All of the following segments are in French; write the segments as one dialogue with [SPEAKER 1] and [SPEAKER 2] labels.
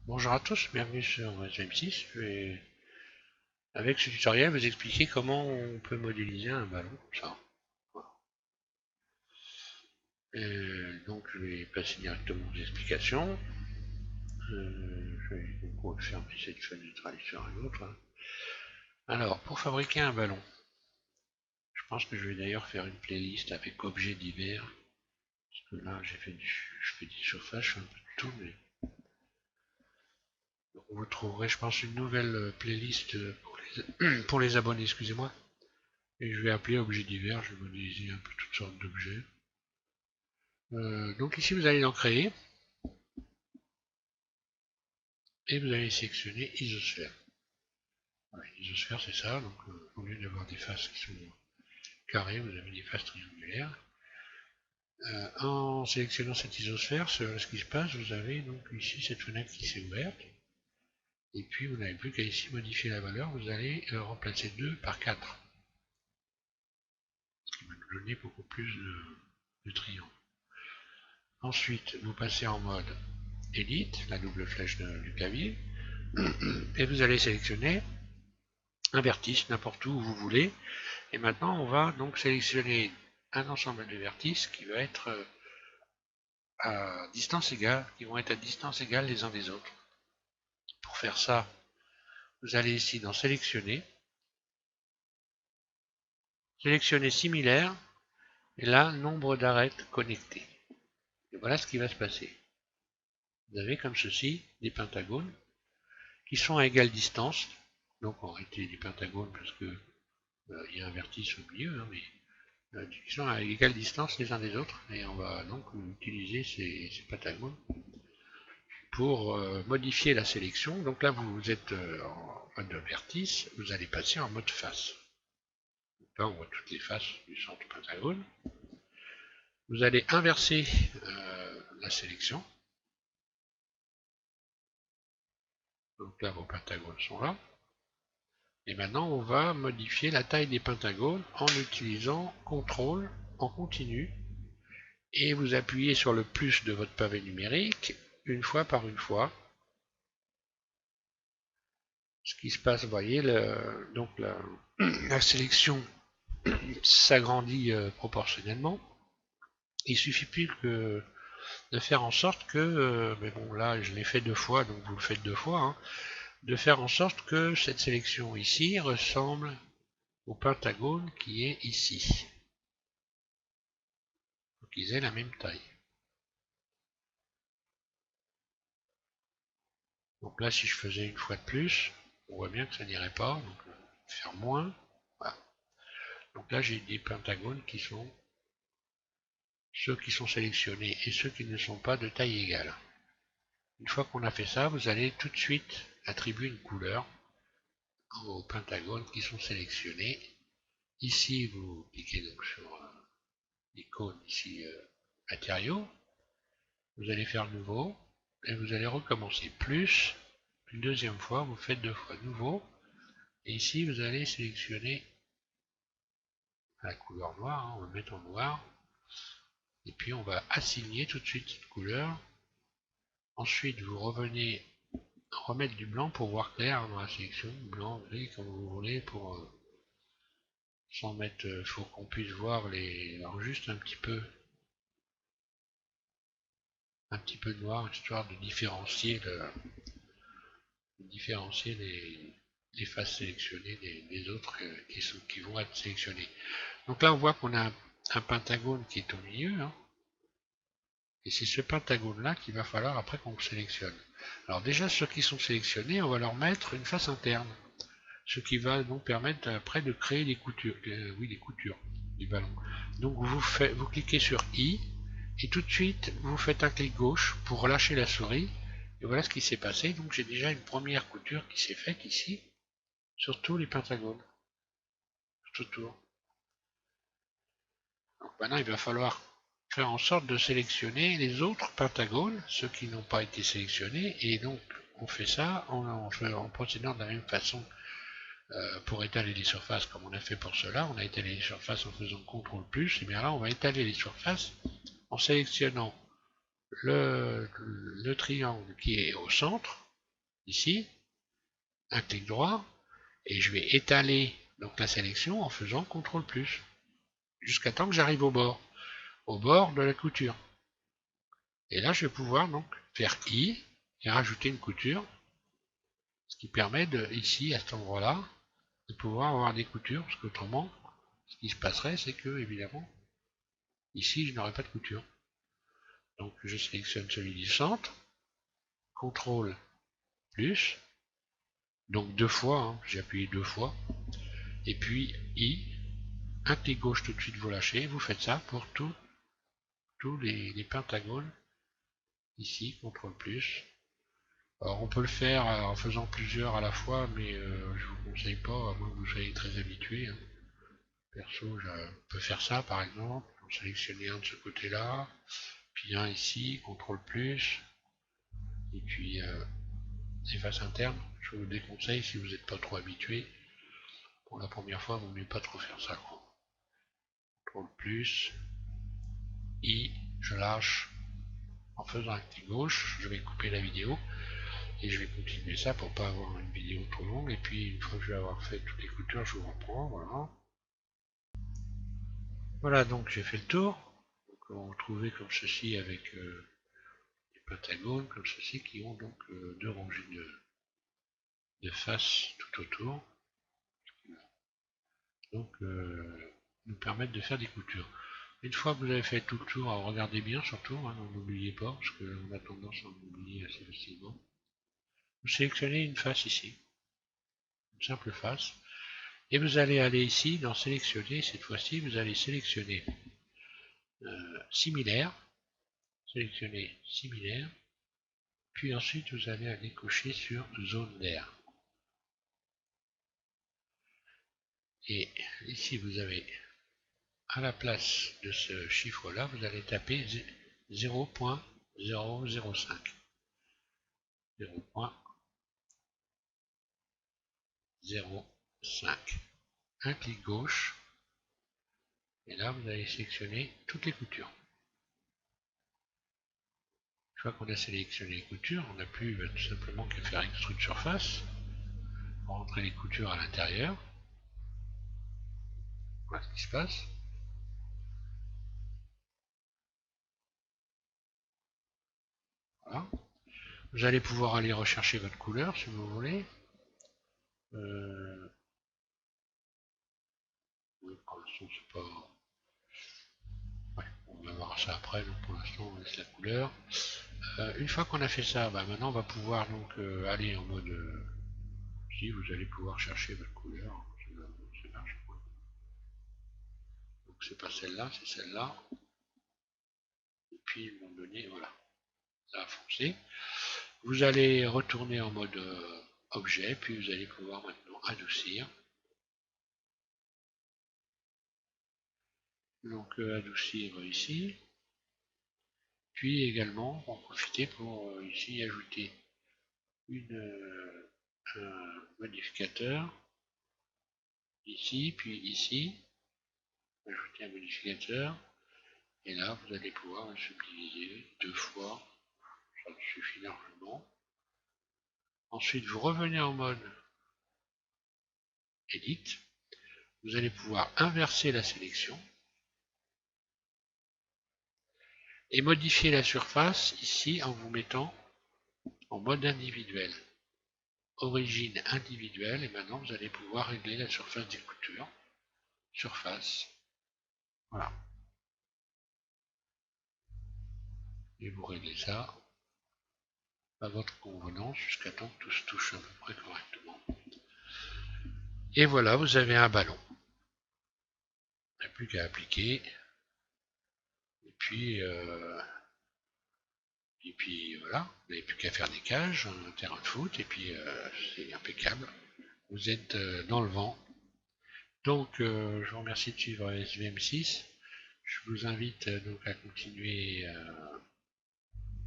[SPEAKER 1] Bonjour à tous, bienvenue sur SM6. Je vais, avec ce tutoriel, vous expliquer comment on peut modéliser un ballon. Ça. Voilà. Donc je vais passer directement aux explications. Je vais donc fermer cette fenêtre et aller sur une autre. Alors, pour fabriquer un ballon, je pense que je vais d'ailleurs faire une playlist avec objets divers. Parce que là, je fais du surface, je fais un peu de tout, mais vous trouverez, je pense, une nouvelle playlist pour les abonnés, excusez-moi. Et je vais appeler objet divers, je vais modéliser un peu toutes sortes d'objets. Donc ici vous allez en créer et vous allez sélectionner isosphère. Voilà, isosphère c'est ça, donc au lieu d'avoir des faces qui sont carrées, vous avez des faces triangulaires. En sélectionnant cette isosphère, ce qui se passe, vous avez donc ici cette fenêtre qui s'est ouverte. Et puis vous n'avez plus qu'à ici modifier la valeur, vous allez remplacer 2 par 4. Ce qui va nous donner beaucoup plus de triangles. Ensuite, vous passez en mode Edit, la double flèche du clavier, et vous allez sélectionner un vertice n'importe où vous voulez. Et maintenant, on va donc sélectionner un ensemble de vertices qui va être à distance égale, qui vont être à distance égale les uns des autres. Pour faire ça, vous allez ici dans Sélectionner, sélectionner similaire, et là, nombre d'arêtes connectées. Et voilà ce qui va se passer. Vous avez comme ceci des pentagones qui sont à égale distance, donc en réalité des pentagones parce que il y a un vertice au milieu, hein, mais qui sont à égale distance les uns des autres, et on va donc utiliser ces pentagones pour modifier la sélection. Donc là vous êtes en mode vertice, vous allez passer en mode face. Donc là on voit toutes les faces du centre pentagone. Vous allez inverser la sélection. Donc là vos pentagones sont là. Et maintenant on va modifier la taille des pentagones en utilisant CTRL en continu. Et vous appuyez sur le plus de votre pavé numérique une fois par une fois. Ce qui se passe, vous voyez, donc la sélection s'agrandit proportionnellement. Il suffit plus que de faire en sorte que, mais bon là je l'ai fait 2 fois, donc vous le faites 2 fois, hein, de faire en sorte que cette sélection ici ressemble au pentagone qui est ici. Il faut qu'ils aient la même taille. Donc là si je faisais une fois de plus, on voit bien que ça n'irait pas, donc faire moins. Voilà. Donc là j'ai des pentagones qui sont ceux qui sont sélectionnés et ceux qui ne sont pas de taille égale. Une fois qu'on a fait ça, vous allez tout de suite attribuer une couleur aux pentagones qui sont sélectionnés. Ici, vous cliquez donc sur l'icône ici matériaux. Vous allez faire nouveau et vous allez recommencer plus. Une deuxième fois, vous faites 2 fois nouveau. Et ici, vous allez sélectionner la couleur noire, hein, on va mettre en noir. Et puis on va assigner tout de suite cette couleur. Ensuite, vous revenez remettre du blanc pour voir clair dans la sélection, blanc, gris, comme vous voulez, pour sans mettre, faut qu'on puisse voir les, alors juste un petit peu de noir, histoire de différencier les faces sélectionnées des autres qui vont être sélectionnées. Donc là, on voit qu'on a un pentagone qui est au milieu, hein, et c'est ce pentagone-là qu'il va falloir après qu'on sélectionne. Alors déjà, ceux qui sont sélectionnés, on va leur mettre une face interne, ce qui va donc permettre après de créer les coutures, les coutures du ballon. Donc vous cliquez sur I, et tout de suite vous faites un clic gauche pour relâcher la souris, et voilà ce qui s'est passé. Donc j'ai déjà une première couture qui s'est faite ici, sur tous les pentagones, tout autour. Donc maintenant il va falloir faire en sorte de sélectionner les autres pentagones, ceux qui n'ont pas été sélectionnés, et donc on fait ça en procédant de la même façon pour étaler les surfaces comme on a fait pour cela. On a étalé les surfaces en faisant CTRL+, et bien là on va étaler les surfaces en sélectionnant le triangle qui est au centre, ici, un clic droit, et je vais étaler donc la sélection en faisant CTRL+, jusqu'à temps que j'arrive au bord de la couture. Et là, je vais pouvoir donc faire I et rajouter une couture, ce qui permet de, ici, à cet endroit-là, de pouvoir avoir des coutures, parce qu'autrement, ce qui se passerait, c'est que, évidemment, ici, je n'aurai pas de couture. Donc, je sélectionne celui du centre, CTRL+, donc 2 fois, hein, j'ai appuyé 2 fois, et puis I, un clic gauche tout de suite, vous lâchez, vous faites ça pour tous les pentagones, ici, CTRL+. Alors, on peut le faire en faisant plusieurs à la fois, mais je vous conseille pas, à moins que vous soyez très habitué. Hein. Perso, je peux faire ça, par exemple, en sélectionner un de ce côté-là, puis un ici, CTRL+, et puis efface interne. Je vous déconseille si vous n'êtes pas trop habitué. Pour la première fois, vous ne mieux pas trop faire ça. CTRL+, I, je lâche. En faisant un clic gauche, je vais couper la vidéo. Et je vais continuer ça pour pas avoir une vidéo trop longue. Et puis une fois que je vais avoir fait toutes les coutures, je vous reprends. Voilà. Voilà, donc j'ai fait le tour. Donc on va retrouver comme ceci avec des pentagones comme ceci qui ont donc deux rangées de faces tout autour. Donc nous permettent de faire des coutures. Une fois que vous avez fait tout le tour, alors regardez bien surtout, hein, n'oubliez pas, parce qu'on a tendance à en oublier assez facilement. Vous sélectionnez une face ici, une simple face. Et vous allez aller ici dans sélectionner, cette fois-ci vous allez sélectionner similaire, sélectionner similaire, puis ensuite vous allez aller cocher sur zone d'air. Et ici vous avez à la place de ce chiffre là, vous allez taper 0.005. 0.05. Un clic gauche, et là vous allez sélectionner toutes les coutures. Une fois qu'on a sélectionné les coutures, on n'a plus tout simplement qu'à faire extrude surface, rentrer les coutures à l'intérieur. Voilà ce qui se passe. Voilà. Vous allez pouvoir aller rechercher votre couleur si vous voulez. Oui, pour l'instant, c'est pas. Ouais, on va voir ça après, donc pour l'instant, on laisse la couleur. Une fois qu'on a fait ça, bah, maintenant on va pouvoir donc aller en mode. Si vous allez pouvoir chercher votre couleur, c'est large. Donc c'est pas celle-là, c'est celle-là. Et puis, à un moment donné, voilà, ça a foncé. Vous allez retourner en mode objet, puis vous allez pouvoir maintenant adoucir. Donc adoucir ici. Puis également en profiter pour ici ajouter un modificateur. Ici, puis ici. Ajouter un modificateur. Et là, vous allez pouvoir le subdiviser 2 fois. Ça suffit largement. Ensuite, vous revenez en mode Edit. Vous allez pouvoir inverser la sélection et modifier la surface ici en vous mettant en mode individuel. Origine individuelle, et maintenant vous allez pouvoir régler la surface des coutures. Surface. Voilà. Et vous réglez ça à votre convenance jusqu'à temps que tout se touche à peu près correctement. Et voilà, vous avez un ballon. Il n'y a plus qu'à appliquer. Et puis voilà, vous n'avez plus qu'à faire des cages, un terrain de foot, et puis c'est impeccable. Vous êtes dans le vent. Donc je vous remercie de suivre SVM6. Je vous invite donc à continuer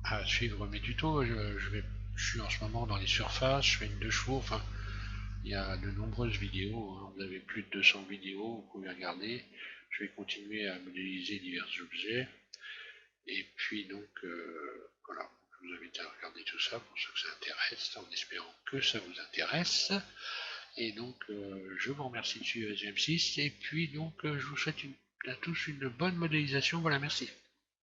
[SPEAKER 1] à suivre mes tutos. Je suis en ce moment dans les surfaces, je fais une 2 chevaux, enfin il y a de nombreuses vidéos, hein. Vous avez plus de 200 vidéos, vous pouvez regarder. Je vais continuer à modéliser divers objets. Et puis donc voilà, je vous invite à regarder tout ça pour ceux que ça intéresse, en espérant que ça vous intéresse. Et donc, je vous remercie de suivre M6, et puis donc, je vous souhaite à tous une bonne modélisation. Voilà, merci.